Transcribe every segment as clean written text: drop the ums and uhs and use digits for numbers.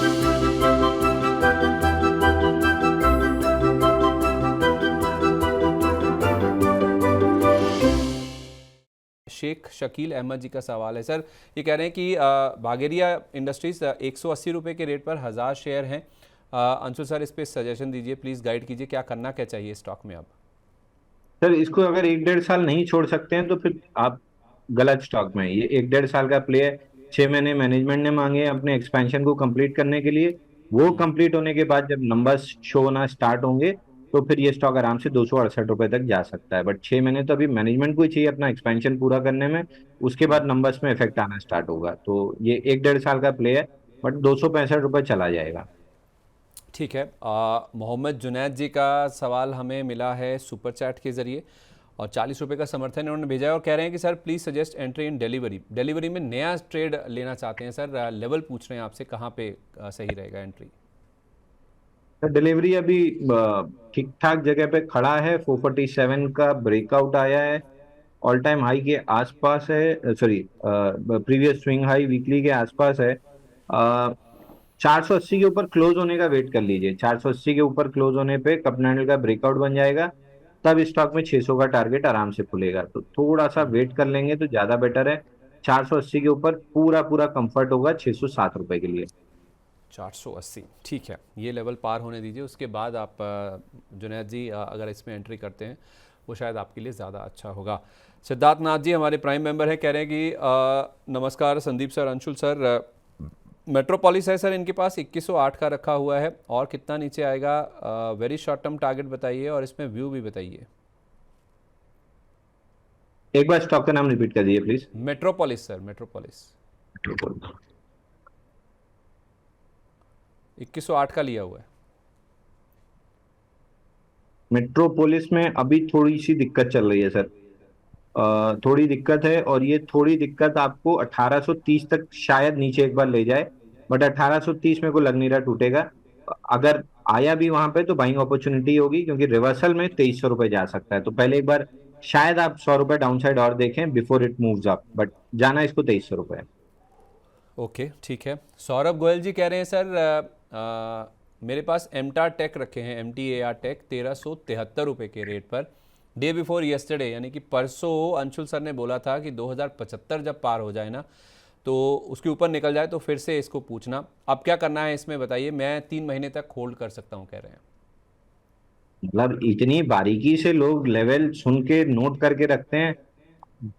शेख शकील अहमद जी का सवाल है सर। ये कह रहे हैं कि बागेरिया इंडस्ट्रीज 180 रुपये के रेट पर 1000 शेयर हैं। अंशुल सर, इस पे सजेशन दीजिए, प्लीज़ गाइड कीजिए, क्या करना क्या चाहिए स्टॉक में अब। सर इसको अगर 1-1.5 साल नहीं छोड़ सकते हैं तो फिर आप गलत स्टॉक में हैं। ये 1-1.5 साल का प्ले है। 6 महीने मैनेजमेंट ने मांगे हैं अपने एक्सपेंशन को कंप्लीट करने के लिए। वो कंप्लीट होने के बाद जब नंबर्स शो होना स्टार्ट होंगे तो फिर ये स्टॉक आराम से 268 रुपए तक जा सकता है। बट 6 महीने तो अभी मैनेजमेंट को ही चाहिए अपना एक्सपेंशन पूरा करने में। उसके बाद नंबर्स में इफेक्ट आना स्टार्ट होगा। तो ये 1-1.5 साल का प्ले है। बट 265 रुपए चला जाएगा। ठीक है। मोहम्मद जुनैद जी का सवाल हमें मिला है सुपर चैट के ज़रिए और 40 रुपये का समर्थन उन्होंने भेजा है और कह रहे हैं कि sir please suggest entry in delivery में नया ट्रेड लेना चाहते हैं सर। लेवल पूछ रहे हैं आपसे, कहाँ पे सही रहेगा एंट्री। डिलीवरी अभी ठीक ठाक जगह पे खड़ा है। 447 का ब्रेकआउट आया है। ऑल टाइम हाई के आसपास है, sorry previous swing high weekly के आसपास है। 480 के ऊपर क्लोज होने का वेट कर लीजिए। 480 के ऊपर क्लोज होने पे कप कैंडल का ब्रेकआउट बन जाएगा। तब स्टॉक में 600 का टारगेट आराम से खुलेगा। तो थोड़ा सा वेट कर लेंगे तो ज्यादा बेटर है। 480 के ऊपर पूरा पूरा कंफर्ट होगा 607 रुपए के लिए। 480, ठीक है, ये लेवल पार होने दीजिए, उसके बाद आप जुनैद जी अगर इसमें एंट्री करते हैं वो शायद आपके लिए ज़्यादा अच्छा होगा। सिद्धार्थ नाथ जी हमारे प्राइम मेंबर हैं, कह रहे हैं कि नमस्कार Sandeep sir, Anshul sir. Metropolis है सर इनके पास, 2108 का रखा हुआ है और कितना नीचे आएगा, वेरी शॉर्ट टर्म टारगेट बताइए और इसमें व्यू भी बताइए। एक बार स्टॉक का नाम रिपीट कर दीजिए प्लीज। मेट्रोपोलिस सर, मेट्रोपोलिस 2108 का लिया हुआ है। मेट्रोपोलिस में अभी थोड़ी सी दिक्कत चल रही है सर। थोड़ी दिक्कत है और ये थोड़ी दिक्कत आपको 1830 तक शायद नीचे एक बार ले जाए। बट 1830 मेरे को लग नहीं रहा टूटेगा। अगर आया भी वहां पे तो बाइंग अपॉर्चुनिटी होगी क्योंकि रिवर्सल में 2300 रुपए जा सकता है। तो पहले एक बार शायद आप 100 रुपए डाउन साइड और देखें before it moves up. But जाना इसको 2300 रुपए है। ओके, ठीक है। सौरभ गोयल जी कह रहे हैं सर मेरे पास एमटा टेक रखे हैं, MTAR टेक 1373 रुपये के रेट पर। डे बिफोर यस्टरडे यानी कि परसों अंशुल सर ने बोला था कि 2075 जब पार हो जाए ना तो उसके ऊपर निकल जाए तो फिर से इसको पूछना। अब क्या करना है इसमें बताइए, मैं 3 महीने तक होल्ड कर सकता हूँ कह रहे हैं। मतलब इतनी बारीकी से लोग लेवल सुन के नोट करके रखते हैं।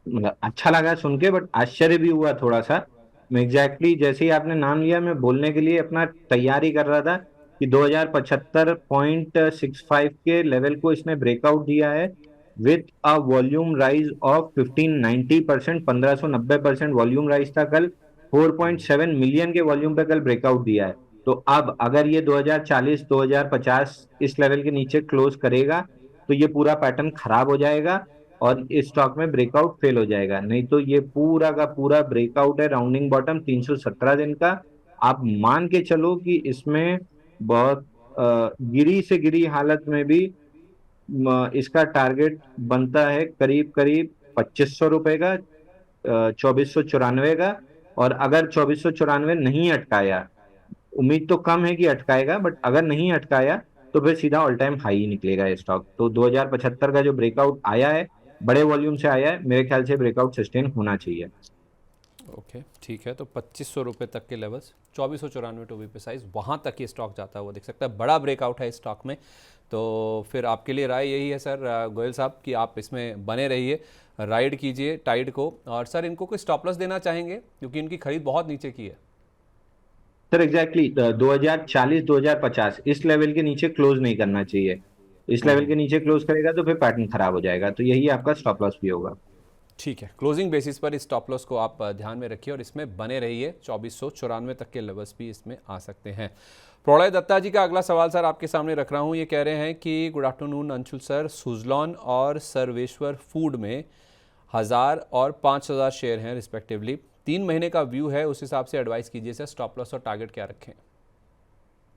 मतलब अच्छा लगा सुन के बट आश्चर्य भी हुआ थोड़ा सा। मैं एग्जैक्टली जैसे ही आपने नाम लिया मैं बोलने के लिए अपना तैयारी कर रहा था कि 2075.65 के लेवल को इसने ब्रेकआउट दिया है with a volume rise of 1590%। 1590% volume rise था कल। 4.7 मिलियन के वॉल्यूम पे कल ब्रेकआउट दिया है। तो अब अगर ये 2040 2050 इस लेवल के नीचे क्लोज करेगा तो ये पूरा पैटर्न खराब हो जाएगा और इस स्टॉक में ब्रेकआउट फेल हो जाएगा। नहीं तो ये पूरा का पूरा ब्रेकआउट है राउंडिंग बॉटम 317 दिन का। आप मान के चलो कि इसमें बहुत गिरी से गिरी हालत में भी इसका टारगेट बनता है करीब करीब 2500 रुपए का, 2494 का। और अगर 2494 नहीं अटकाया, उम्मीद तो कम है कि अटकाएगा बट अगर नहीं अटकाया तो फिर सीधा ऑल टाइम हाई निकलेगा ये स्टॉक। तो 2075 का जो ब्रेकआउट आया है बड़े वॉल्यूम से आया है, मेरे ख्याल से ब्रेकआउट सस्टेन होना चाहिए। ओके, ठीक है। तो 2500 रुपये तक के लेवल्स, 2494 टू बी प्रिसाइज, वहाँ तक ये स्टॉक जाता है वो दिख सकता है। बड़ा ब्रेकआउट है इस स्टॉक में। तो फिर आपके लिए राय यही है सर गोयल साहब कि आप इसमें बने रहिए, राइड कीजिए टाइड को। और सर इनको कोई स्टॉप लॉस देना चाहेंगे क्योंकि इनकी खरीद बहुत नीचे की है। सर एग्जैक्टली 2040 2050 इस लेवल के नीचे क्लोज नहीं करना चाहिए। इस लेवल के नीचे क्लोज करेगा तो फिर पैटर्न खराब हो जाएगा। तो यही आपका स्टॉप लॉस भी होगा। ठीक है, क्लोजिंग बेसिस पर इस स्टॉप लॉस को आप ध्यान में रखिए और इसमें बने रहिए। 2494 तक के लेवल्स भी इसमें आ सकते हैं। प्रलय दत्ता जी का अगला सवाल सर आपके सामने रख रहा हूँ। ये कह रहे हैं कि good afternoon Anshul sir, Suzlon और सर्वेश्वर फूड में 1000 और 5000 शेयर हैं रिस्पेक्टिवली। 3 महीने का व्यू है, उस हिसाब से एडवाइस कीजिए सर, स्टॉप लॉस और टारगेट क्या रखें।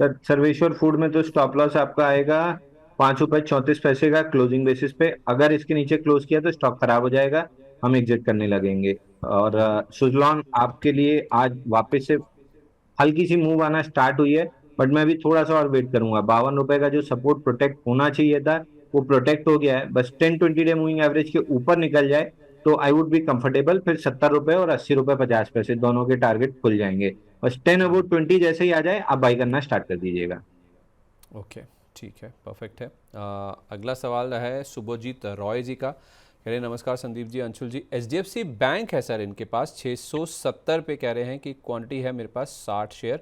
सर सर्वेश्वर फूड में तो स्टॉप लॉस आपका आएगा 5 रुपए 34 पैसे का क्लोजिंग बेसिस पे। अगर इसके नीचे क्लोज किया तो स्टॉक खराब हो जाएगा, हम एग्जिट करने लगेंगे। और सुजलॉन आपके लिए आज वापस से हल्की सी मूव आना स्टार्ट हुई है, बट मैं अभी थोड़ा सा और वेट करूंगा। 52 रुपए का जो सपोर्ट प्रोटेक्ट होना चाहिए था वो प्रोटेक्ट हो गया है, बस 10-20 डे मूविंग एवरेज के ऊपर निकल जाए तो आई वुड बी कंफर्टेबल। फिर 70 रुपए और 80 रुपए 50 पैसे दोनों के टारगेट खुल जाएंगे। बस 10 अबाउट 20 जैसे ही आ जाए आप बाई करना स्टार्ट कर दीजिएगा। ओके, ठीक है, परफेक्ट है। अगला सवाल है सुबोजीत रॉय जी का। कह रहे हैं नमस्कार संदीप जी, अंशुल जी। एचडीएफसी बैंक है सर इनके पास 670 पे, कह रहे हैं कि क्वांटिटी है मेरे पास 60 शेयर,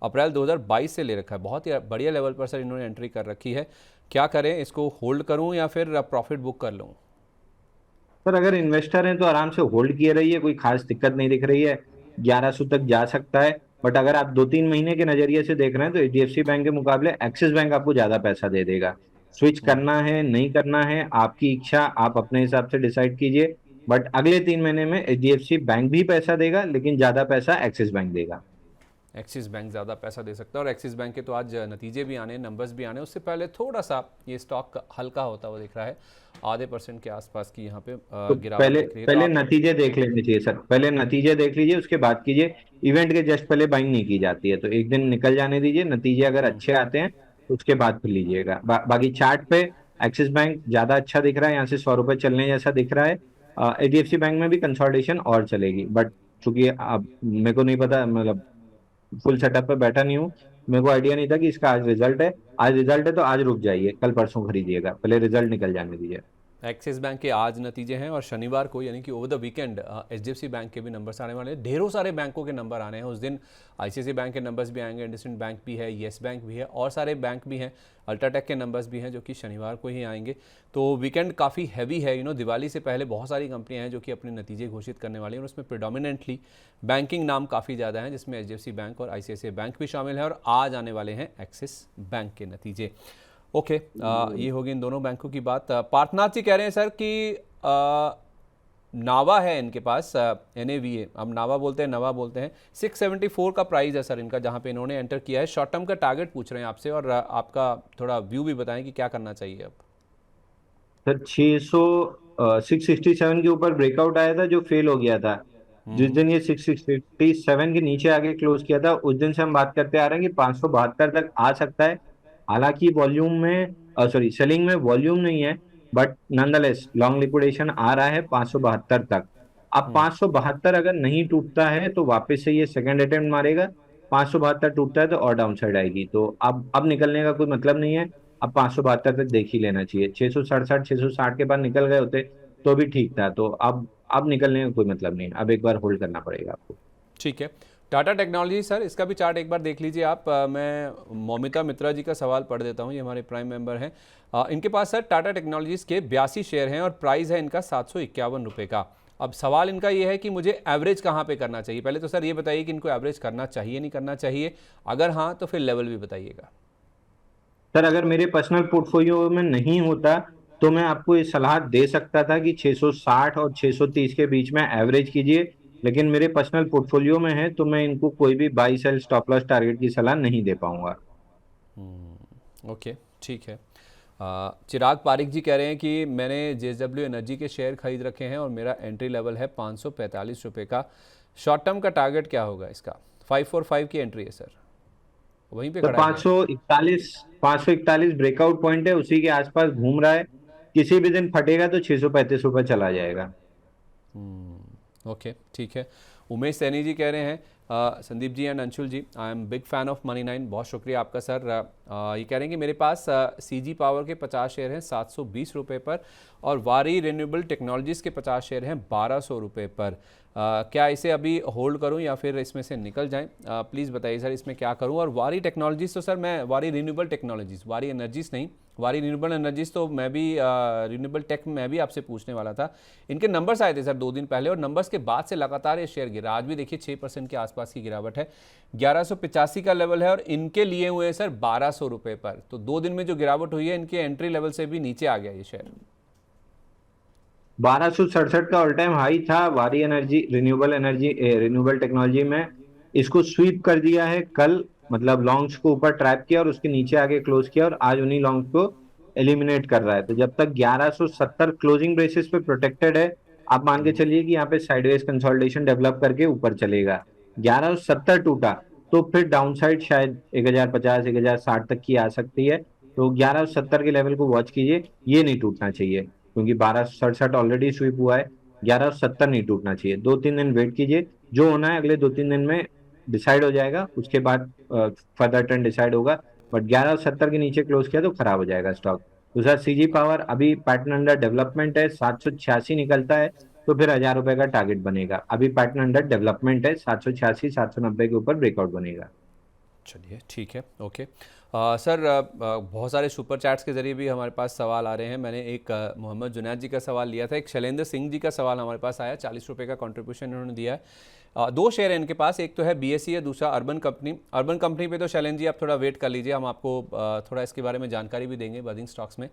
अप्रैल 2022 से ले रखा है, बहुत ही बढ़िया लेवल पर सर इन्होंने एंट्री कर रखी है। क्या करें, इसको होल्ड करूं या फिर प्रॉफिट बुक कर लूं? पर अगर इन्वेस्टर हैं तो आराम से होल्ड किए रहिए, कोई खास दिक्कत नहीं दिख रही है। 1100 तक जा सकता है। बट अगर आप 2-3 महीने के नजरिए से देख रहे हैं तो एचडीएफसी बैंक के मुकाबले एक्सिस बैंक आपको ज्यादा पैसा दे देगा। स्विच करना है नहीं करना है आपकी इच्छा, आप अपने हिसाब से डिसाइड कीजिए। बट अगले 3 महीने में एचडीएफसी बैंक भी पैसा देगा, लेकिन ज्यादा पैसा एक्सिस बैंक देगा। एक्सिस बैंक ज़्यादा पैसा दे सकता है, और एक्सिस बैंक के तो आज नतीजे भी आने, नंबर्स भी आने, उससे पहले थोड़ा सा ये स्टॉक हल्का होता हुआ दिख रहा है। आधे % के आसपास की यहाँ पे तो गिरावट पहले दिख रही है, तो पहले आप नतीजे देख लेने चाहिए सर, पहले नतीजे देख लीजिए उसके बाद कीजिए। इवेंट के जस्ट पहले बाइंग नहीं की जाती है, तो एक दिन निकल जाने दीजिए, नतीजे अगर अच्छे आते हैं तो उसके बाद फिर लीजिएगा। बाकी चार्ट पे एक्सिस बैंक ज्यादा अच्छा दिख रहा है, यहाँ से 100 रुपए चलने जैसा दिख रहा है। एचडीएफसी बैंक में भी कंसोलिडेशन और चलेगी, बट चूंकि अब मेरे को नहीं पता, मतलब फुल सेटअप पे बैठा नहीं हूँ, मेरे को आइडिया नहीं था कि इसका आज रिजल्ट है। आज रिजल्ट है तो आज रुक जाइए, कल परसों खरीदिएगा, पहले रिजल्ट निकल जाने दीजिए। एक्सिस बैंक के आज नतीजे हैं, और शनिवार को यानी कि over the weekend HDFC bank के भी नंबर्स आने वाले हैं। ढेरों सारे बैंकों के नंबर आने हैं उस दिन। आईसीआईसी बैंक के नंबर्स भी आएंगे, इंडसइंड बैंक भी है, येस बैंक भी है, और सारे बैंक भी हैं। अल्ट्राटेक के नंबर्स भी हैं जो कि शनिवार को ही आएंगे। तो वीकेंड काफ़ी हैवी है, दिवाली से पहले बहुत सारी कंपनियां हैं जो कि अपने नतीजे घोषित करने वाली हैं, और उसमें प्रिडोमिनेंटली बैंकिंग नाम काफ़ी ज़्यादा हैं, जिसमें एचडीएफसी बैंक और आईसीआईसी बैंक भी शामिल है, और आज आने वाले हैं एक्सिस बैंक के नतीजे। ओके, ये होगी इन दोनों बैंकों की बात। पार्थनाथ जी कह रहे हैं सर कि नावा है इनके पास, NAVA, अब नावा बोलते हैं, नवा बोलते हैं। 674 का प्राइस है सर इनका, जहां पे इन्होंने एंटर किया है। शॉर्ट टर्म का टारगेट पूछ रहे हैं आपसे, और आपका थोड़ा व्यू भी बताएं कि क्या करना चाहिए अब। सर 667 के ऊपर ब्रेकआउट आया था जो फेल हो गया था। जिस दिन ये 667 के नीचे आगे क्लोज किया था उस दिन से हम बात करते आ रहे हैं कि 572 तक आ सकता है। हालांकि वॉल्यूम में, सॉरी सेलिंग में वॉल्यूम नहीं है, बट नॉनदलेस लॉन्ग लिक्विडेशन आ रहा है 572 तक। अब 572 अगर नहीं टूटता है तो वापस से ये सेकंड अटेम्प्ट मारेगा। 572 टूटता है तो और डाउन साइड आएगी, तो अब निकलने का कोई मतलब नहीं है। अब 572 तक देख ही लेना चाहिए। 667 660 के बाद निकल गए होते तो भी ठीक था, तो अब निकलने का कोई मतलब नहीं है, अब एक बार होल्ड करना पड़ेगा आपको। ठीक है। टाटा टेक्नोलॉजी सर, इसका भी चार्ट एक बार देख लीजिए आप। मैं मौमिता मित्रा जी का सवाल पढ़ देता हूँ, ये हमारे प्राइम मेंबर हैं। इनके पास सर टाटा टेक्नोलॉजीज़ के 82 शेयर हैं, और प्राइस है इनका 751 रुपये का। अब सवाल इनका ये है कि मुझे एवरेज कहाँ पे करना चाहिए। पहले तो सर ये बताइए कि इनको एवरेज करना चाहिए नहीं करना चाहिए, अगर हाँ तो फिर लेवल भी बताइएगा। सर अगर मेरे पर्सनल पोर्टफोलियो में नहीं होता तो मैं आपको ये सलाह दे सकता था कि 660 और 630 के बीच में एवरेज कीजिए, लेकिन मेरे पर्सनल पोर्टफोलियो में है तो मैं इनको कोई भी buy sell stop loss target की सलाह नहीं दे पाऊंगा। ओके, ठीक है। चिराग पारिक जी कह रहे हैं कि मैंने JSW एनर्जी के शेयर खरीद रखे हैं, और मेरा एंट्री लेवल है 545 रुपये का। शॉर्ट टर्म का टारगेट क्या होगा इसका? 545 की एंट्री है सर, वहीं पे तो खड़ा है क्या? 541 ब्रेकआउट पॉइंट है, उसी के आसपास घूम रहा है। किसी भी दिन फटेगा तो 635 रुपये चला जाएगा। ओके, ठीक है। उमेश सैनी जी कह रहे हैं Sandeep ji and Anshul ji, I am big fan of Money 9। बहुत शुक्रिया आपका सर। ये कह रहे हैं कि मेरे पास CG पावर के 50 शेयर हैं 720 रुपये पर, और वारी रिन्यूएबल टेक्नोलॉजीज़ के 50 शेयर हैं 1200 रुपये पर। क्या इसे अभी होल्ड करूं या फिर इसमें से निकल जाएं? प्लीज़ बताइए सर, इसमें क्या करूं? और वारी टेक्नोलॉजीज़ तो सर मैं, वारी रिन्यूएबल टेक्नोलॉजीज़, वारी एनर्जीज़ नहीं, वारी रिन्यूएबल एनर्जीज़ तो मैं भी रिन्यूएबल टेक में भी आपसे पूछने वाला था। इनके नंबर्स आए थे सर 2 दिन पहले, और नंबर्स के बाद से लगातार ये शेयर गिरा। आज भी देखिए 6% के आसपास की गिरावट है। 1185 का लेवल है, और इनके लिए हुए हैं सर 1200 रुपये पर। तो 2 दिन में जो गिरावट हुई है, इनके एंट्री लेवल से भी नीचे आ गया ये शेयर। 1267 का ऑल टाइम हाई था वारी एनर्जी, रिन्यूएबल टेक्नोलॉजी में। इसको स्वीप कर दिया है कल, मतलब लॉन्ग्स को ऊपर ट्रैप किया और उसके नीचे आगे क्लोज किया, और आज उन्हीं लॉन्ग्स को एलिमिनेट कर रहा है। तो जब तक 1170 क्लोजिंग बेसिस पे प्रोटेक्टेड है, आप मान के चलिए कि यहाँ पे साइडवेज कंसोलिडेशन डेवलप करके ऊपर चलेगा। 1170 टूटा तो फिर डाउन साइड शायद 1050 1060 तक की आ सकती है। तो 1170 के लेवल को वॉच कीजिए, ये नहीं टूटना चाहिए क्योंकि 1267 ऑलरेडी स्वीप हुआ है। 1170 नहीं टूटना चाहिए, 2-3 दिन वेट कीजिए, जो होना है अगले 2-3 दिन में डिसाइड हो जाएगा, उसके बाद फर्दर ट्रेंड डिसाइड होगा। बट 1170 के नीचे क्लोज किया तो खराब हो जाएगा स्टॉक। दूसरा सीजी पावर अभी पैटर्न अंडर डेवलपमेंट है, 786 निकलता है तो फिर 1000 रुपए का टारगेट बनेगा। अभी पैटर्न अंडर डेवलपमेंट है, 786 790 के ऊपर ब्रेकआउट बनेगा। चलिए ठीक है, ओके। सर बहुत सारे सुपर चैट्स के जरिए भी हमारे पास सवाल आ रहे हैं। मैंने एक मोहम्मद जुनैद जी का सवाल लिया था, एक शैलेंद्र सिंह जी का सवाल हमारे पास आया, 40 रुपये का कंट्रीब्यूशन इन्होंने दिया है। दो शेयर है इनके पास, एक तो है बीएसई है, दूसरा अर्बन कंपनी। अर्बन कंपनी पे तो शैलेंद्र जी आप थोड़ा वेट कर लीजिए, हम आपको थोड़ा इसके बारे में जानकारी भी देंगे बर्निंग स्टॉक्स में,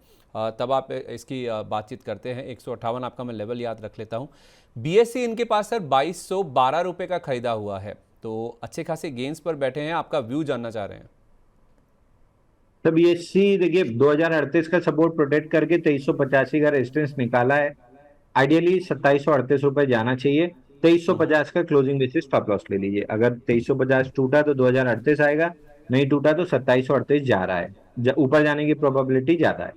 तब आप इसकी बातचीत करते हैं। 158 आपका मैं लेवल याद रख लेता हूँ। बीएसई इनके पास सर 2212 रुपये का खरीदा हुआ है, तो अच्छे खासे गेंस पर बैठे हैं, आपका व्यू जानना चाह रहे हैं। तब ये सी देखिए 2038 का सपोर्ट प्रोटेक्ट करके 2385 का रेजिस्टेंस निकाला है। आइडियली 2738 रुपए जाना चाहिए। 2350 का क्लोजिंग बेसिस स्टॉप लॉस ले लीजिए। अगर 2350 टूटा तो 2038 आएगा, नहीं टूटा तो 2738 जा रहा है, ऊपर जाने की प्रोबेबिलिटी ज्यादा है।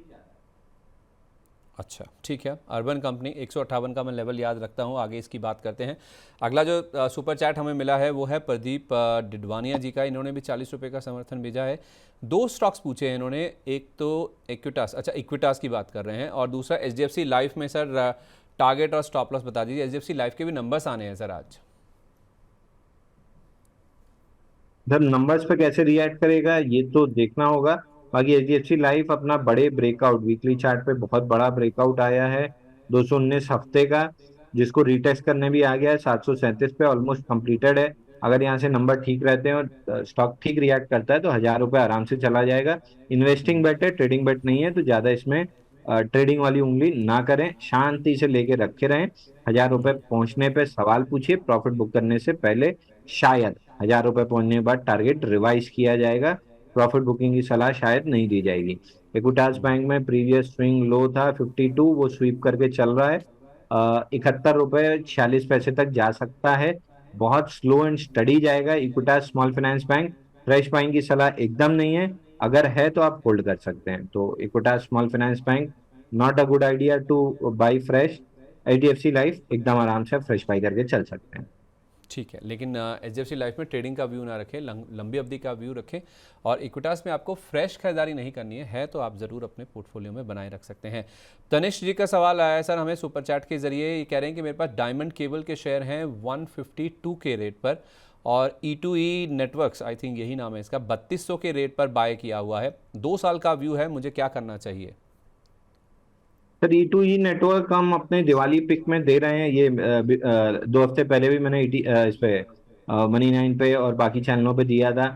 अच्छा ठीक है, अर्बन कंपनी 158 का मैं लेवल याद रखता हूँ, आगे इसकी बात करते हैं। अगला जो सुपर चैट हमें मिला है वो है प्रदीप डिडवानिया जी का, इन्होंने भी 40 रुपये का समर्थन भेजा है। दो स्टॉक्स पूछे हैं इन्होंने, एक तो इक्विटास, अच्छा इक्विटास की बात कर रहे हैं, और दूसरा एचडीएफसी लाइफ में सर टारगेट और स्टॉप लॉस बता दीजिए। एचडीएफसी लाइफ के भी नंबर्स आने हैं सर आज। सर नंबर्स पे कैसे रिएक्ट करेगा ये तो देखना होगा। बाकी एचडीएफसी लाइफ अपना बड़े ब्रेकआउट, वीकली चार्ट पे बहुत बड़ा ब्रेकआउट आया है 219 हफ्ते का, जिसको रिटेस्ट करने भी आ गया है 737 पे, ऑलमोस्ट कंप्लीटेड है। अगर यहाँ से नंबर ठीक रहते हैं और स्टॉक ठीक रिएक्ट करता है तो 1000 रुपए आराम से चला जाएगा। इन्वेस्टिंग बेट है, ट्रेडिंग बेट नहीं है, तो ज्यादा इसमें ट्रेडिंग वाली उंगली ना करें, शांति से लेके रखे रहें। 1000 रुपए पहुंचने पे सवाल पूछिए, प्रॉफिट बुक करने से पहले शायद 1000 रुपए पहुंचने के बाद टारगेट रिवाइज किया जाएगा, प्रॉफिट बुकिंग की सलाह शायद नहीं दी जाएगी। इक्विटास बैंक में प्रीवियस स्विंग लो था 52, वो स्वीप करके चल रहा है। 71 रुपए 46 पैसे तक जा सकता है, बहुत स्लो एंड स्टडी जाएगा Equitas small finance bank. Fresh buying की सलाह एकदम नहीं है, अगर है तो आप होल्ड कर सकते हैं। तो Equitas small finance bank not a good idea two by fresh. HDFC life एकदम आराम से फ्रेश बाई करके चल सकते हैं। ठीक है, लेकिन एचडीएफसी लाइफ में ट्रेडिंग का व्यू ना रखें, लंबी अवधि का व्यू रखें, और इक्विटास में आपको फ्रेश खरीदारी नहीं करनी है तो आप ज़रूर अपने पोर्टफोलियो में बनाए रख सकते हैं। तनिष्क जी का सवाल आया है सर हमें सुपर चैट के जरिए, ये कह रहे हैं कि मेरे पास डायमंड केबल के शेयर हैं 152 के रेट पर, और E2E नेटवर्क्स, आई थिंक यही नाम है इसका, 3200 के रेट पर बाय किया हुआ है। 2 साल का व्यू है, मुझे क्या करना चाहिए? सर E2E नेटवर्क हम अपने दिवाली पिक में दे रहे हैं, ये 2 हफ्ते पहले भी मैंने इस पे मनी 9 पे और बाकी चैनलों पे दिया था।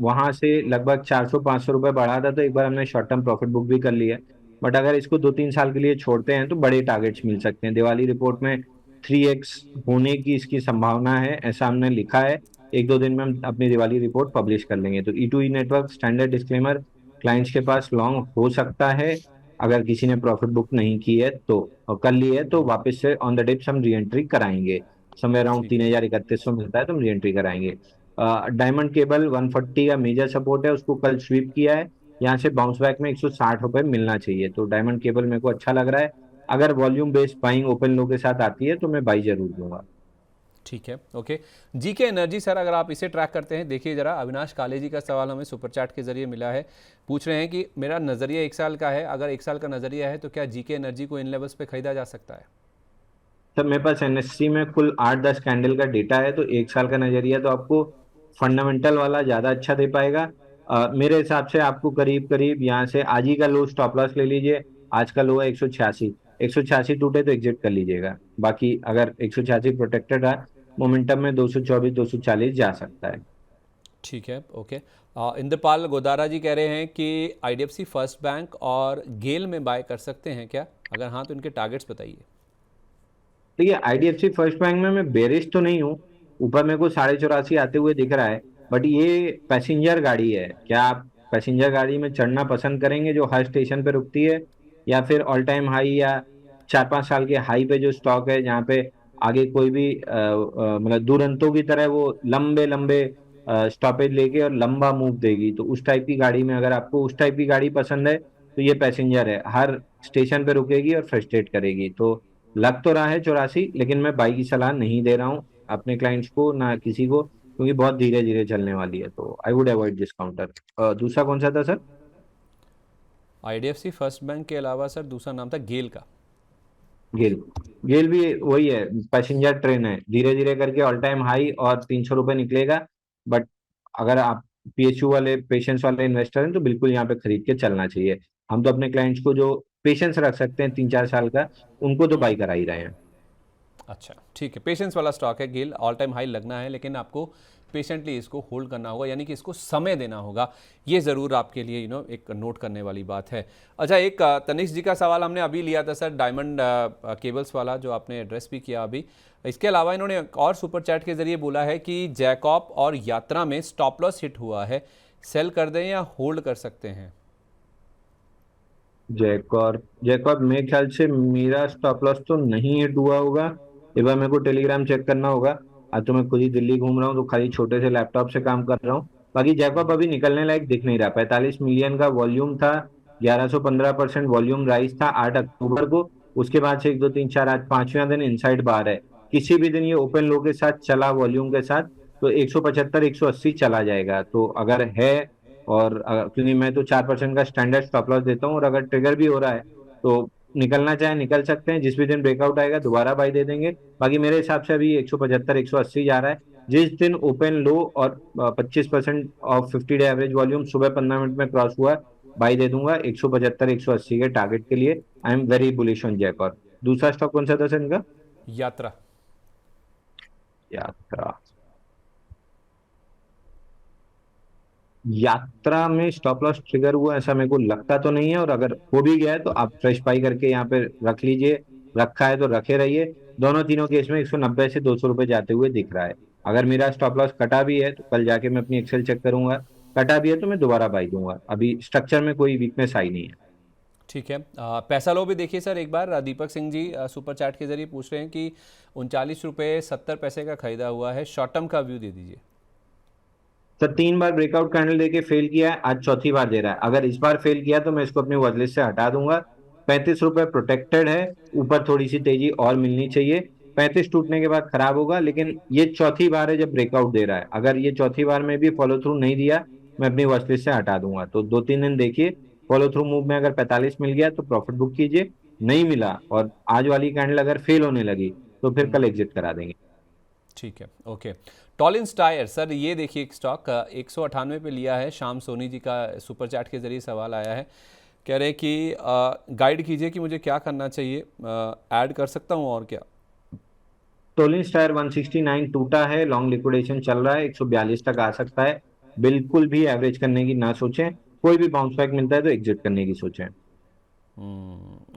वहां से लगभग 400-500 रुपए बढ़ा था, तो एक बार हमने शॉर्ट टर्म प्रॉफिट बुक भी कर लिया। बट अगर इसको 2-3 साल के लिए छोड़ते हैं तो बड़े टारगेट्स मिल सकते हैं। दिवाली रिपोर्ट में 3x होने की इसकी संभावना है, ऐसा हमने लिखा है। 1-2 दिन में हम अपनी दिवाली रिपोर्ट पब्लिश कर लेंगे। तो E2E network standard disclaimer, clients के पास लॉन्ग हो सकता है अगर किसी ने प्रॉफिट बुक नहीं की है तो, और कर ली है तो वापस से ऑन द डिप्स हम री एंट्री कराएंगे। समय अराउंड ठीक है। 3000-3100 मिलता है तो हम री एंट्री कराएंगे। डायमंड केबल 140 का मेजर सपोर्ट है, उसको कल स्वीप किया है, यहाँ से बाउंस बैक में 160 रुपए मिलना चाहिए। तो डायमंड केबल मेरे को अच्छा लग रहा है। अगर वॉल्यूम बेस्ड बाइंग ओपन लो के साथ आती है तो मैं बाई जरूर दूंगा। ठीक है, ओके। जीके एनर्जी सर, अगर आप इसे ट्रैक करते हैं, देखिए जरा, अविनाश काले जी का सवाल हमें सुपर चैट के जरिए मिला है। पूछ रहे हैं कि मेरा नज़रिया 1 साल का है, अगर 1 साल का नज़रिया है तो क्या जीके एनर्जी को इन लेवल्स पे खरीदा जा सकता है? सर मेरे पास एनएससी में कुल 8-10 कैंडल का डेटा है, तो 1 साल का नजरिया तो आपको फंडामेंटल वाला ज्यादा अच्छा दे पाएगा। मेरे हिसाब से आपको करीब करीब यहाँ से आज ही का लो स्टॉप लॉस ले लीजिए। आज का लो है 186, 186 टूटे तो एग्जिट कर लीजिएगा। बाकी अगर 186 प्रोटेक्टेड है, मोमेंटम में 224 240 जा सकता है। ठीक है, ओके। इंद्रपाल गोदारा जी कह रहे हैं कि आईडीएफसी फर्स्ट बैंक और गेल में बाय कर सकते हैं क्या? अगर हाँ तो इनके टारगेट्स बताइए। देखिए आईडीएफसी फर्स्ट बैंक में मैं बेरिश तो नहीं हूँ, ऊपर मेरे को 84.5 आते हुए दिख रहा है। बट ये पैसेंजर गाड़ी है, क्या आप पैसेंजर गाड़ी में चढ़ना पसंद करेंगे जो हर स्टेशन पे रुकती है, या फिर ऑल टाइम हाई या 4-5 साल के हाई पे जो स्टॉक है जहाँ पे आगे कोई भी मतलब दुरंतों की तरह वो लंबे लंबे स्टॉपेज लेके और लंबा मूव देगी। तो उस टाइप की गाड़ी में, अगर आपको उस टाइप की गाड़ी पसंद है तो ये पैसेंजर है, हर स्टेशन पे रुकेगी और फ्रस्ट्रेट करेगी। तो लग तो रहा है 84, लेकिन मैं बाई की सलाह नहीं दे रहा हूँ अपने क्लाइंट्स को ना किसी को, क्योंकि बहुत धीरे धीरे चलने वाली है। तो I would avoid this counter. दूसरा कौन सा था सर? आईडीएफसी फर्स्ट बैंक के अलावा सर दूसरा नाम था गेल का। गेल। गेल भी वही है, पैसेंजर ट्रेन है, धीरे धीरे करके ऑल टाइम हाई और 300 रुपये निकलेगा। बट अगर आप पीएसयू वाले, पेशेंस वाले इन्वेस्टर हैं तो बिल्कुल यहाँ पे खरीद के चलना चाहिए। हम तो अपने क्लाइंट्स को जो पेशेंस रख सकते हैं 3-4 साल का, उनको तो बाई करा ही रहे हैं। अच्छा ठीक है, पेशेंस वाला स्टॉक है गेल, ऑल टाइम हाई लगना है, लेकिन आपको पेशेंटली इसको होल्ड करना होगा, यानी कि इसको समय देना होगा। ये ज़रूर आपके लिए एक नोट करने वाली बात है। अच्छा, एक तनिष्क जी का सवाल हमने अभी लिया था सर, डायमंड केबल्स वाला, जो आपने एड्रेस भी किया अभी। इसके अलावा इन्होंने एक और सुपर चैट के जरिए बोला है कि जैकॉब और यात्रा में स्टॉप लॉस हिट हुआ है, सेल कर दें या होल्ड कर सकते हैं? जैकॉब, जैकॉब मेरे ख्याल से मेरा स्टॉप लॉस तो नहीं हिट हुआ होगा। एक बार मेरे को टेलीग्राम चेक करना होगा। आज तो मैं खुद ही दिल्ली घूम रहा हूँ, तो खाली छोटे से लैपटॉप से काम कर रहा हूँ। बाकी जैकॉब अभी निकलने लायक दिख नहीं रहा। 45 मिलियन का वॉल्यूम था, 1115% वॉल्यूम राइज था 8 अक्टूबर को। उसके बाद से 1 2 3 4, आज पांचवें दिन इनसाइड बार है। किसी भी दिन ये ओपन लो के साथ चला वॉल्यूम के साथ, तो 175 180 चला जाएगा। तो अगर है, और क्योंकि मैं तो 4% का स्टैंडर्ड स्टॉप लॉस देता हूँ, और अगर ट्रिगर भी हो रहा है तो निकलना चाहे निकल सकते हैं। जिस भी दिन ब्रेकआउट आएगा दोबारा बाई दे देंगे। बाकी मेरे हिसाब से अभी 175 180 जा रहा है। जिस दिन ओपन लो और 25% ऑफ 50 डे एवरेज वॉल्यूम सुबह 15 मिनट में क्रॉस हुआ, बाई दे दूंगा 175 180 के टारगेट के लिए। I am very bullish on Jack. और दूसरा स्टॉक कौन सा था सर इनका? यात्रा। यात्रा। यात्रा में स्टॉप लॉस ट्रिगर हुआ ऐसा मेरे को लगता तो नहीं है, और अगर हो भी गया है तो आप फ्रेश बाई करके यहाँ पे रख लीजिए। रखा है तो रखे रहिए। दोनों तीनों केस में 190 से 200 रुपए जाते हुए दिख रहा है। अगर मेरा स्टॉप लॉस कटा भी है तो कल जाके मैं अपनी एक्सेल चेक करूंगा। कटा भी है तो मैं दोबारा बाई दूंगा। अभी स्ट्रक्चर में कोई वीकनेस आई नहीं है। ठीक है, पैसा लो भी देखिए सर एक बार। दीपक सिंह जी सुपर चैट के जरिए पूछ रहे हैं कि 39 रुपये 70 पैसे का खरीदा हुआ है, शॉर्ट टर्म का व्यू दे दीजिए। सर 3 बार ब्रेकआउट कैंडल देके फेल किया है, आज चौथी बार दे रहा है। अगर इस बार फेल किया तो मैं इसको अपनी वॉचलिस्ट से हटा दूंगा। 35 रुपए प्रोटेक्टेड है। ऊपर थोड़ी सी तेजी और मिलनी चाहिए। 35 टूटने के बाद खराब होगा, लेकिन ये चौथी बार है जब ब्रेकआउट दे रहा है। अगर ये चौथी बार में भी फॉलो थ्रू नहीं दिया, मैं अपनी वॉचलिस्ट से हटा दूंगा। तो 2-3 दिन देखिए। फॉलो थ्रू मूव में अगर 45 मिल गया तो प्रॉफिट बुक कीजिए। नहीं मिला और आज वाली कैंडल अगर फेल होने लगी तो फिर कल एग्जिट करा देंगे। ठीक है, ओके। टॉलिंस टायर सर, ये देखिए एक स्टॉक 198 पे लिया है। शाम सोनी जी का सुपर चैट के जरिए सवाल आया है, कह रहे हैं कि गाइड कीजिए कि मुझे क्या करना चाहिए, ऐड कर सकता हूँ और क्या? टोलिन टायर 169 टूटा है, लॉन्ग लिक्विडेशन चल रहा है, 142 तक आ सकता है। बिल्कुल भी एवरेज करने की ना सोचें। कोई भी बाउंस बैक मिलता है तो एग्जिट करने की सोचें।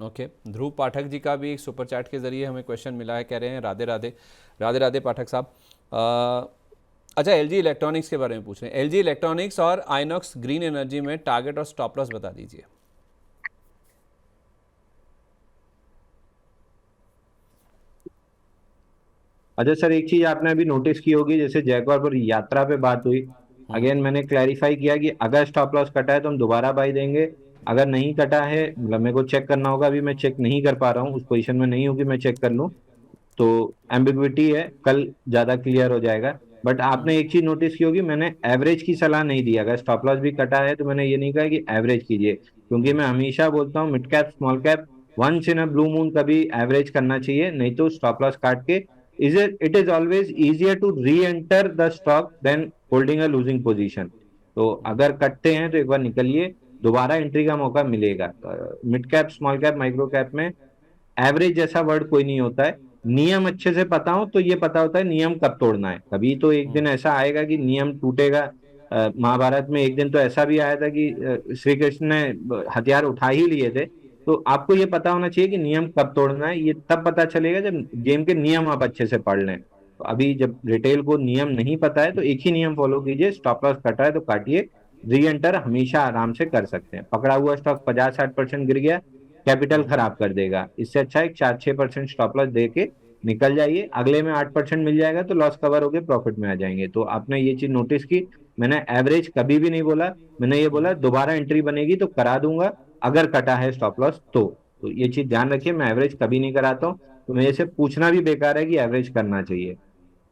ओके। ध्रुव पाठक जी का भी एक सुपर चैट के जरिए हमें क्वेश्चन मिला है, कह रहे हैं राधे राधे। राधे राधे पाठक साहब। अच्छा, एलजी इलेक्ट्रॉनिक्स के बारे में पूछ रहे हैं। एलजी इलेक्ट्रॉनिक्स और आइनॉक्स ग्रीन एनर्जी में टारगेट और स्टॉप लॉस बता दीजिए। अच्छा सर, एक चीज आपने अभी नोटिस की होगी, जैसे जयकौर पर यात्रा पे बात हुई, अगेन मैंने क्लैरिफाई किया कि अगर स्टॉप लॉस कटा है तो हम दोबारा बाई देंगे। अगर नहीं कटा है, मतलब मेरे को चेक करना होगा, अभी मैं चेक नहीं कर पा रहा हूँ, उस पोजीशन में नहीं हूँ कि मैं चेक कर लूँ। तो एम्बिग्विटी है, कल ज्यादा क्लियर हो जाएगा। बट आपने एक चीज नोटिस की होगी, मैंने एवरेज की सलाह नहीं दी। अगर स्टॉप लॉस भी कटा है तो मैंने ये नहीं कहा कि एवरेज कीजिए, क्योंकि मैं हमेशा बोलता हूँ mid cap small cap once in a blue moon कभी एवरेज करना चाहिए, नहीं तो स्टॉप लॉस काट के it is always easier to re enter the stock than holding a losing position. तो अगर कटते हैं तो एक बार निकलिए, दोबारा एंट्री का मौका मिलेगा। Mid cap small cap micro cap में एवरेज जैसा वर्ड कोई नहीं होता है। नियम अच्छे से पता हो तो ये पता होता है नियम कब तोड़ना है। कभी तो एक दिन ऐसा आएगा कि नियम टूटेगा। महाभारत में एक दिन तो ऐसा भी आया था कि श्री कृष्ण ने हथियार उठा ही लिए थे। तो आपको ये पता होना चाहिए कि नियम कब तोड़ना है। ये तब पता चलेगा जब गेम के नियम आप अच्छे से पढ़ लें। तो अभी जब रिटेल को नियम नहीं पता है तो एक ही नियम फॉलो कीजिए, स्टॉप लॉस कटा है तो काटिए। री एंटर हमेशा आराम से कर सकते हैं। पकड़ा हुआ स्टॉक 50-60% गिर गया, कैपिटल खराब कर देगा। इससे अच्छा है 4-6% स्टॉप लॉस दे के निकल जाइए, अगले में 8% मिल जाएगा तो लॉस कवर होके प्रॉफिट में आ जाएंगे। तो आपने ये चीज नोटिस की, मैंने एवरेज कभी भी नहीं बोला, मैंने ये बोला दोबारा एंट्री बनेगी तो करा दूंगा, अगर कटा है स्टॉप लॉस तो ये चीज ध्यान रखिए, मैं एवरेज कभी नहीं कराता हूँ। तो मेरे से पूछना भी बेकार है कि एवरेज करना चाहिए।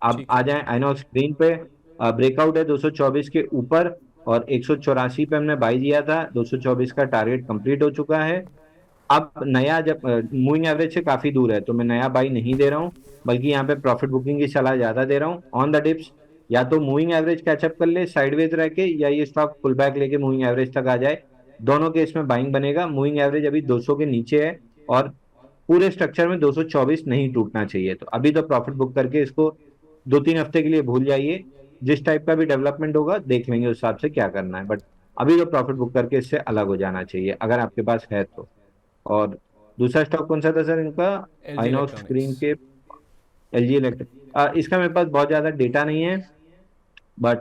अब ठीक आ है। जाए आइनॉक्स स्क्रीन पे, ब्रेकआउट है 224 के ऊपर, और 184 पे हमने बाई दिया था, 224 का टारगेट कंप्लीट हो चुका है। अब नया जब मूविंग एवरेज से काफी दूर है तो मैं नया बाई नहीं दे रहा हूँ, बल्कि यहाँ पे प्रॉफिट बुकिंग की सलाह ज्यादा दे रहा हूँ ऑन द डिप्स। या तो मूविंग एवरेज कैचअप कर ले साइडवेज रह के, या ये स्टॉक पुल बैक लेके मूविंग एवरेज तक आ जाए, दोनों केस में बाइंग बनेगा। मूविंग एवरेज अभी 200 के नीचे है, और पूरे स्ट्रक्चर में 224 नहीं टूटना चाहिए। तो अभी तो प्रॉफिट बुक करके इसको 2-3 हफ्ते के लिए भूल जाइए, जिस टाइप का भी डेवलपमेंट होगा देख लेंगे उस हिसाब से क्या करना है, बट अभी तो प्रॉफिट बुक करके इससे अलग हो जाना चाहिए अगर आपके पास है तो। और दूसरा स्टॉक कौन सा था सर इनका? LG INOX electronics. स्क्रीन के एलजी इलेक्ट्रिक, इसका मेरे पास बहुत ज्यादा डेटा नहीं है, बट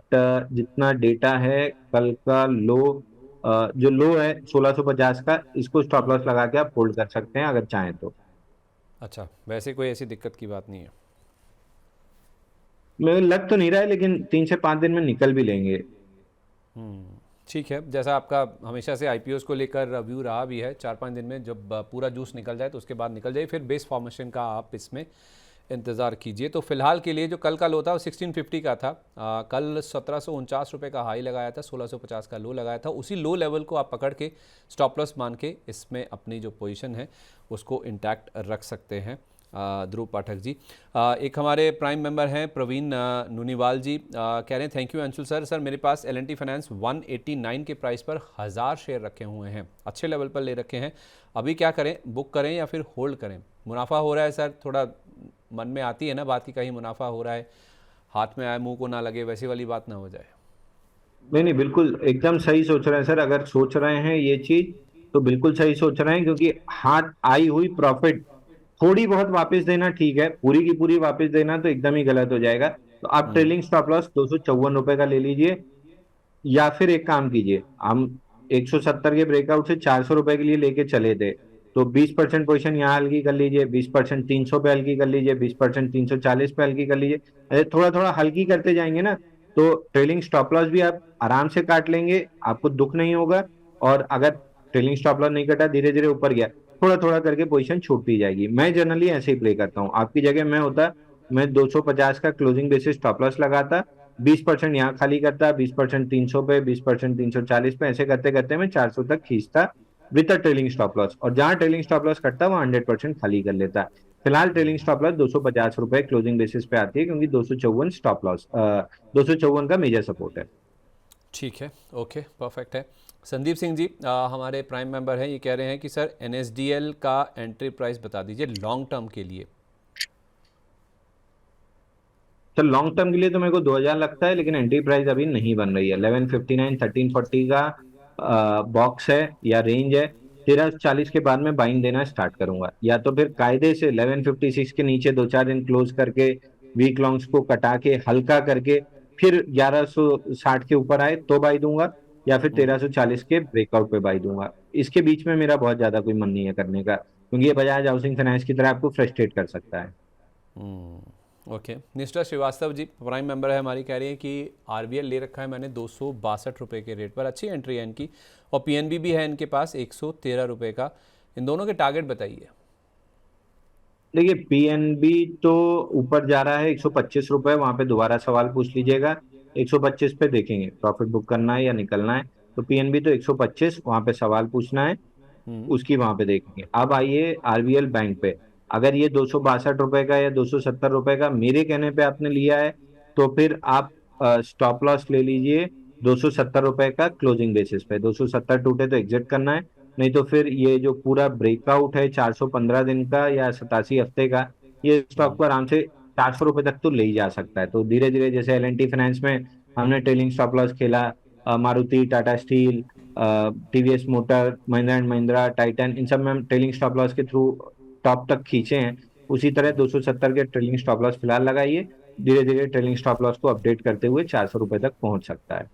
जितना डेटा है, कल का लो, जो लो है 1650 का, इसको स्टॉप लॉस लगा के आप होल्ड कर सकते हैं अगर चाहें तो। अच्छा, वैसे कोई ऐसी दिक्कत की बात नहीं है। मेरे लग तो नहीं रहा है, लेकिन 3 से 5 दिन में निकल भी लेंगे। ठीक है, जैसा आपका हमेशा से आईपीओस को लेकर व्यू रहा भी है, 4-5 दिन में जब पूरा जूस निकल जाए तो उसके बाद निकल जाए, फिर बेस फॉर्मेशन का आप इसमें इंतज़ार कीजिए। तो फिलहाल के लिए जो कल का लो था वो 1650 का था। कल 1749 रुपये का हाई लगाया था, 1650 का लो लगाया था। उसी लो लेवल को आप पकड़ के स्टॉप लॉस मान के इसमें अपनी जो पोजीशन है उसको इंटैक्ट रख सकते हैं। ध्रुव पाठक जी, एक हमारे प्राइम मेंबर हैं प्रवीण नूनीवाल जी, कह रहे हैं thank you Anshul sir. Sir मेरे पास एल एन टी फाइनेंस 189 के प्राइस पर 1000 शेयर रखे हुए हैं, अच्छे लेवल पर ले रखे हैं, अभी क्या करें, बुक करें या फिर होल्ड करें? मुनाफा हो रहा है सर, थोड़ा मन में आती है ना बात कि कहीं मुनाफा हो रहा है, हाथ में आए मुंह को ना लगे, वैसी वाली बात ना हो जाए। नहीं नहीं, बिल्कुल एकदम सही सोच रहे हैं सर, अगर सोच रहे हैं ये चीज तो बिल्कुल सही सोच रहे हैं, क्योंकि हाथ आई हुई प्रॉफिट थोड़ी बहुत वापस देना ठीक है, पूरी की पूरी वापस देना तो एकदम ही गलत हो जाएगा। तो आप ट्रेलिंग स्टॉप लॉस 254 रुपए का ले लीजिए, या फिर एक काम कीजिए, हम 170 के ब्रेकआउट से 400 रुपए के लिए लेके चले थे, तो 20% पोजिशन यहाँ हल्की कर लीजिए, 20% 300 पे हल्की कर लीजिए, 20% 340 पे हल्की कर लीजिए। ऐसे थोड़ा थोड़ा हल्की करते जाएंगे ना, तो ट्रेलिंग स्टॉप लॉस भी आप आराम से काट लेंगे, आपको दुख नहीं होगा। और अगर ट्रेलिंग स्टॉप लॉस नहीं कटा, धीरे धीरे ऊपर गया, थोड़ा थोड़ा करके पोजीशन छूटती जाएगी। मैं जनरली ऐसे ही प्ले करता हूँ, आपकी जगह मैं होता, मैं 250 का क्लोजिंग बेसिस स्टॉप लॉस लगाता, 20% यहाँ खाली करता, 20% 300 पे, 20% 340 पे, ऐसे करते करते मैं 400 तक खींचता विद ट्रेलिंग स्टॉप लॉस, और जहां ट्रेलिंग स्टॉप लॉस कटता वहां 100% खाली कर लेता। फिलहाल ट्रेलिंग स्टॉप लॉस 250 रुपए क्लोजिंग बेसिस पे आती है, क्योंकि 254 स्टॉप लॉस, 254 का मेजर सपोर्ट है। ठीक है, ओके, परफेक्ट है। संदीप सिंह जी, हमारे प्राइम मेंबर हैं, ये कह रहे हैं कि सर एनएसडीएल का एंट्री प्राइस बता दीजिए लॉन्ग टर्म के लिए। तो लॉन्ग टर्म के लिए तो मेरे को 2000 लगता है, लेकिन एंट्री प्राइस अभी नहीं बन रही है। 1159 1340 का बॉक्स है या रेंज है, 1340 के बाद में बाइंग देना स्टार्ट करूंगा, या तो फिर कायदे से 1156 के नीचे 2-4 दिन क्लोज करके वीक लॉन्ग्स को कटा के हल्का करके फिर 1160 के ऊपर आए तो बाई दूंगा, या फिर 1340 के ब्रेकआउट पे बाई दूंगा। इसके बीच में मेरा बहुत ज्यादा कोई मन नहीं है करने का, क्योंकि ये बजाज हाउसिंग फाइनेंस की तरह आपको फ्रस्ट्रेट कर सकता है। ओके, निष्ठा श्रीवास्तव जी प्राइम मेंबर है हमारी, कह रही है कि आरबीएल ले रखा है मैंने 262 रुपये के रेट पर, अच्छी एंट्री है इनकी, और पीएनबी भी है इनके पास 113 रुपये का। इन दोनों के टारगेट बताइए। देखिए पीएनबी तो ऊपर जा रहा है 125 रुपए, वहां पे दोबारा सवाल पूछ लीजिएगा, 125 पे देखेंगे प्रॉफिट बुक करना है या निकलना है। तो पीएनबी तो 125 वहां पे सवाल पूछना है, उसकी वहां पे देखेंगे। अब आइए आरबीएल बैंक पे, अगर ये 262 रुपए का या 270 रुपए का मेरे कहने पे आपने लिया है, तो फिर आप स्टॉप लॉस ले लीजिए 270 रुपए का क्लोजिंग बेसिस पे, 270 टूटे तो एग्जिट करना है। नहीं तो फिर ये जो पूरा ब्रेकआउट है 415 दिन का या 87 हफ्ते का, ये स्टॉक को आराम से 400 रुपए तक तो ले ही जा सकता है। तो धीरे धीरे जैसे एल एन टी फाइनेंस में हमने ट्रेलिंग स्टॉप लॉस खेला, Maruti, Tata Steel, TVS Motor, Mahindra and Mahindra, Titan, इन सब में हम ट्रेलिंग स्टॉप लॉस के थ्रू टॉप तक खींचे हैं। उसी तरह 270 के ट्रेलिंग स्टॉप लॉस फिलहाल लगाइए, धीरे धीरे ट्रेलिंग स्टॉप लॉस को अपडेट करते हुए 400 रुपए तक पहुंच सकता है।